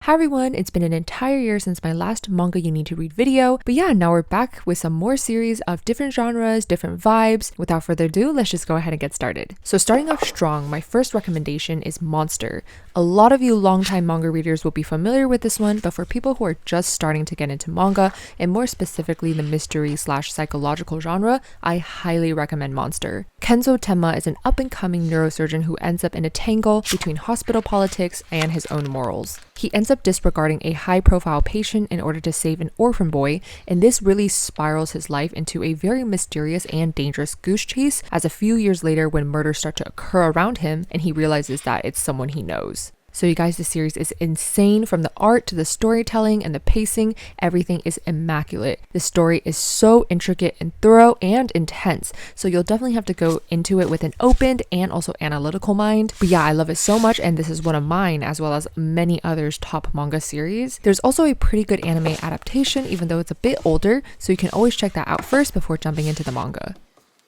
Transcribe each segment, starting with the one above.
Hi everyone, it's been an entire year since my last manga you need to read video, but yeah, now we're back with some more series of different genres, different vibes. Without further ado, let's just go ahead and get started. So starting off strong, my first recommendation is Monster. A lot of you longtime manga readers will be familiar with this one, but for people who are just starting to get into manga, and more specifically the mystery/psychological genre, I highly recommend Monster. Kenzo Tenma is an up-and-coming neurosurgeon who ends up in a tangle between hospital politics and his own morals. He ends up disregarding a high-profile patient in order to save an orphan boy, and this really spirals his life into a very mysterious and dangerous goose chase as a few years later when murders start to occur around him and he realizes that it's someone he knows. So you guys, this series is insane. From the art to the storytelling and the pacing, everything is immaculate. The story is so intricate and thorough and intense, so you'll definitely have to go into it with an opened and also analytical mind. But yeah, I love it so much, and this is one of mine as well as many others' top manga series. There's also a pretty good anime adaptation, even though it's a bit older, so you can always check that out first before jumping into the manga.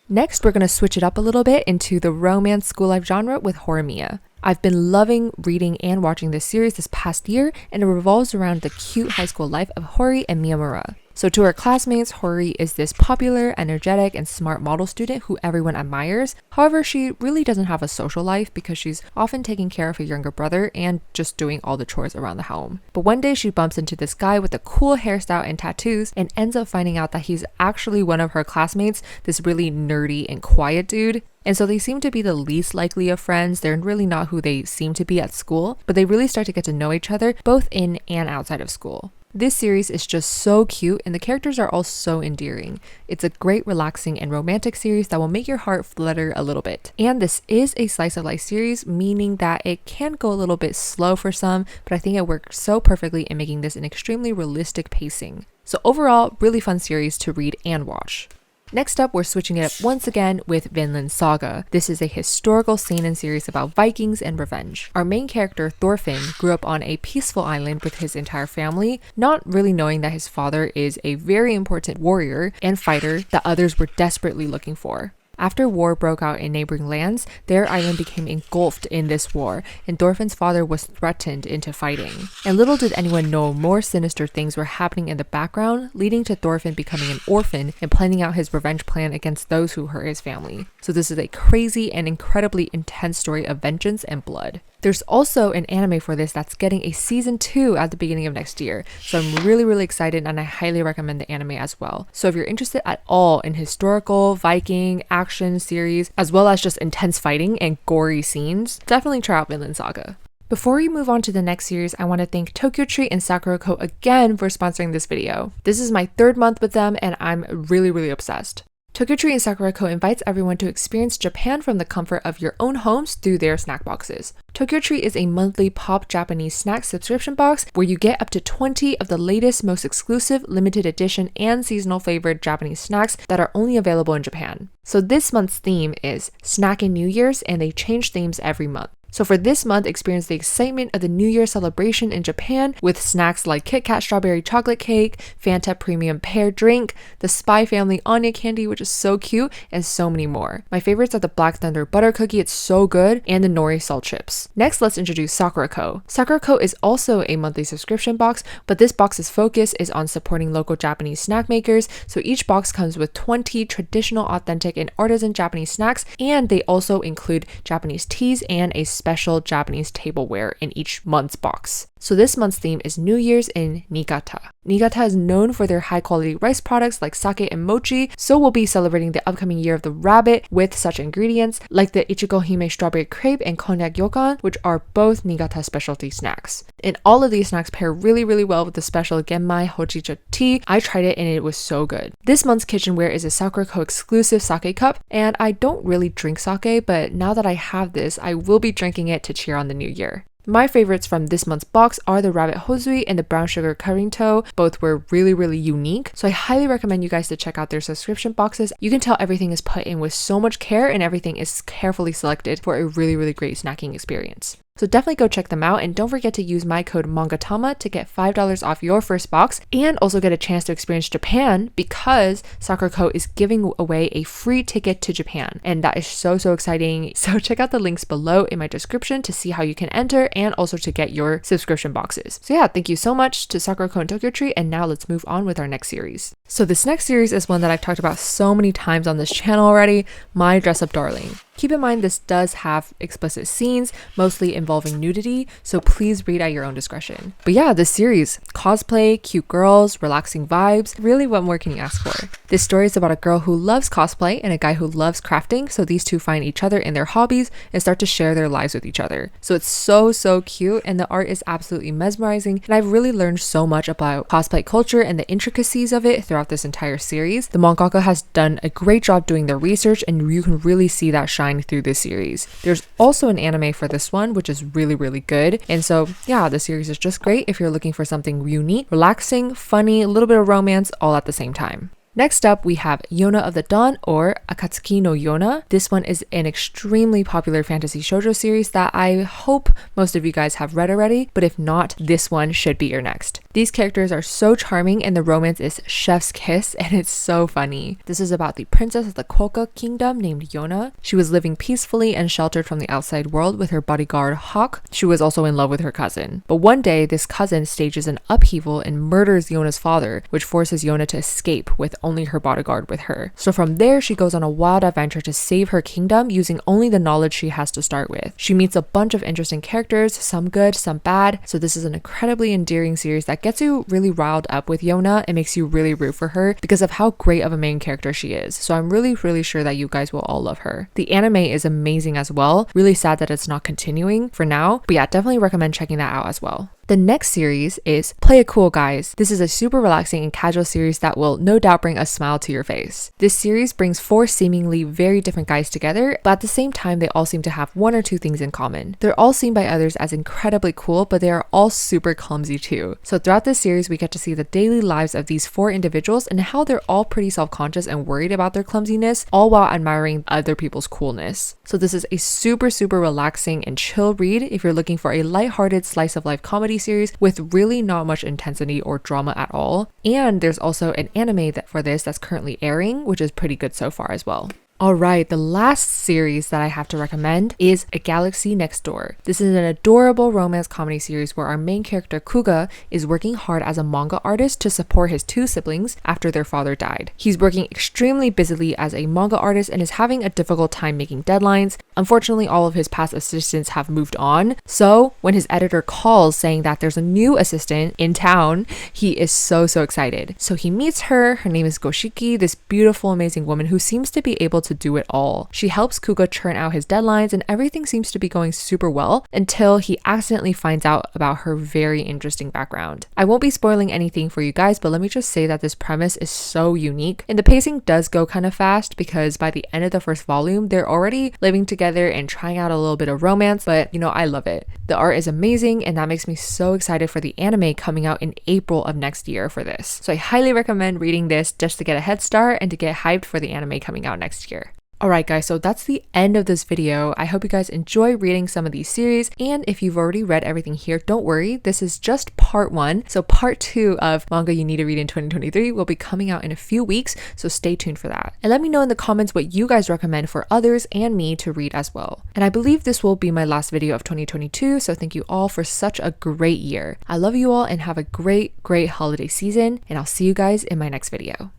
Next, we're going to switch it up a little bit into the romance school life genre with Horimiya. I've been loving reading and watching this series this past year, and it revolves around the cute high school life of Hori and Miyamura. So to her classmates, Hori is this popular, energetic, and smart model student who everyone admires. However, she really doesn't have a social life because she's often taking care of her younger brother and just doing all the chores around the home. But one day she bumps into this guy with a cool hairstyle and tattoos and ends up finding out that he's actually one of her classmates, this really nerdy and quiet dude. And so they seem to be the least likely of friends. They're really not who they seem to be at school, but they really start to get to know each other both in and outside of school. This series is just so cute and the characters are all so endearing. It's a great, relaxing, and romantic series that will make your heart flutter a little bit. And this is a slice of life series, meaning that it can go a little bit slow for some, but I think it works so perfectly in making this an extremely realistic pacing. So overall, really fun series to read and watch. Next up, we're switching it up once again with Vinland Saga. This is a historical seinen series about Vikings and revenge. Our main character, Thorfinn, grew up on a peaceful island with his entire family, not really knowing that his father is a very important warrior and fighter that others were desperately looking for. After war broke out in neighboring lands, their island became engulfed in this war, and Thorfinn's father was threatened into fighting. And little did anyone know more sinister things were happening in the background, leading to Thorfinn becoming an orphan and planning out his revenge plan against those who hurt his family. So this is a crazy and incredibly intense story of vengeance and blood. There's also an anime for this that's getting a season 2 at the beginning of next year, so I'm really excited and I highly recommend the anime as well. So if you're interested at all in historical, Viking, action series, as well as just intense fighting and gory scenes, definitely try out Vinland Saga. Before we move on to the next series, I want to thank Tokyo Treat and Sakura Co again for sponsoring this video. This is my 3rd month with them and I'm really obsessed. Tokyo Treat and Sakura Co invites everyone to experience Japan from the comfort of your own homes through their snack boxes. Tokyo Treat is a monthly pop Japanese snack subscription box where you get up to 20 of the latest, most exclusive, limited edition, and seasonal flavored Japanese snacks that are only available in Japan. So this month's theme is Snack in New Year's, and they change themes every month. So for this month, experience the excitement of the New Year celebration in Japan with snacks like Kit Kat strawberry chocolate cake, Fanta premium pear drink, the Spy Family Anya candy, which is so cute, and so many more. My favorites are the Black Thunder butter cookie, it's so good, and the Nori salt chips. Next, let's introduce Sakura Co. Sakura Co is also a monthly subscription box, but this box's focus is on supporting local Japanese snack makers, so each box comes with 20 traditional, authentic, and artisan Japanese snacks, and they also include Japanese teas and a special Japanese tableware in each month's box. So this month's theme is New Year's in Niigata. Niigata is known for their high quality rice products like sake and mochi, so we'll be celebrating the upcoming year of the rabbit with such ingredients like the Ichigo Hime strawberry crepe and konjac yokan, which are both Niigata specialty snacks. And all of these snacks pair really well with the special Genmai Hojicha tea. I tried it and it was so good. This month's kitchenware is a Sakura Co exclusive sake cup, and I don't really drink sake, but now that I have this, I will be drinking it to cheer on the new year. My favorites from this month's box are the rabbit hozui and the brown sugar karinto. Both were really unique, so I highly recommend you guys to check out their subscription boxes. You can tell everything is put in with so much care and everything is carefully selected for a really great snacking experience. So definitely go check them out, and don't forget to use my code MANGATAMA to get $5 off your first box and also get a chance to experience Japan because Sakura Co is giving away a free ticket to Japan, and that is so exciting. So check out the links below in my description to see how you can enter and also to get your subscription boxes. So yeah, thank you so much to Sakura Co and Tokyo Tree, and now let's move on with our next series. So this next series is one that I've talked about so many times on this channel already, My Dress Up Darling. Keep in mind this does have explicit scenes, mostly involving nudity, so please read at your own discretion. But yeah, this series, cosplay, cute girls, relaxing vibes, really what more can you ask for? This story is about a girl who loves cosplay and a guy who loves crafting, so these two find each other in their hobbies and start to share their lives with each other. So it's so cute, and the art is absolutely mesmerizing, and I've really learned so much about cosplay culture and the intricacies of it throughout this entire series. The mangaka has done a great job doing their research, and you can really see that shine through this series. There's also an anime for this one, which is really good. And so yeah, the series is just great if you're looking for something unique, relaxing, funny, a little bit of romance all at the same time. Next up, we have Yona of the Dawn, or Akatsuki no Yona. This one is an extremely popular fantasy shoujo series that I hope most of you guys have read already, but if not, this one should be your next. These characters are so charming, and the romance is chef's kiss, and it's so funny. This is about the princess of the Koka kingdom named Yona. She was living peacefully and sheltered from the outside world with her bodyguard Hawk. She was also in love with her cousin. But one day, this cousin stages an upheaval and murders Yona's father, which forces Yona to escape with only her bodyguard with her. So from there, she goes on a wild adventure to save her kingdom using only the knowledge she has to start with. She meets a bunch of interesting characters, some good, some bad. So this is an incredibly endearing series that gets you really riled up with Yona and makes you really root for her because of how great of a main character she is. So I'm really sure that you guys will all love her. The anime is amazing as well. Really sad that it's not continuing for now, but yeah, definitely recommend checking that out as well. The next series is Play It Cool Guys. This is a super relaxing and casual series that will no doubt bring a smile to your face. This series brings 4 seemingly very different guys together, but at the same time they all seem to have 1 or 2 things in common. They're all seen by others as incredibly cool, but they are all super clumsy too. So throughout this series we get to see the daily lives of these 4 individuals and how they're all pretty self-conscious and worried about their clumsiness, all while admiring other people's coolness. So this is a super relaxing and chill read if you're looking for a lighthearted slice of life comedy series with really not much intensity or drama at all. And there's also an anime for this that's currently airing, which is pretty good so far as well. Alright, the last series that I have to recommend is A Galaxy Next Door. This is an adorable romance comedy series where our main character Kuga is working hard as a manga artist to support his 2 siblings after their father died. He's working extremely busily as a manga artist and is having a difficult time making deadlines. Unfortunately, all of his past assistants have moved on, so when his editor calls saying that there's a new assistant in town, he is so excited. So he meets her. Her name is Goshiki, this beautiful, amazing woman who seems to be able to do it all. She helps Kuga churn out his deadlines, and everything seems to be going super well until he accidentally finds out about her very interesting background. I won't be spoiling anything for you guys, but let me just say that this premise is so unique, and the pacing does go kind of fast because by the end of the first volume, they're already living together and trying out a little bit of romance, but you know, I love it. The art is amazing, and that makes me so excited for the anime coming out in April of next year for this. So I highly recommend reading this just to get a head start and to get hyped for the anime coming out next year. Alright guys, so that's the end of this video. I hope you guys enjoy reading some of these series, and if you've already read everything here, don't worry, this is just part 1. So part 2 of manga you need to read in 2023 will be coming out in a few weeks, so stay tuned for that. And let me know in the comments what you guys recommend for others and me to read as well. And I believe this will be my last video of 2022, so thank you all for such a great year. I love you all and have a great holiday season, and I'll see you guys in my next video.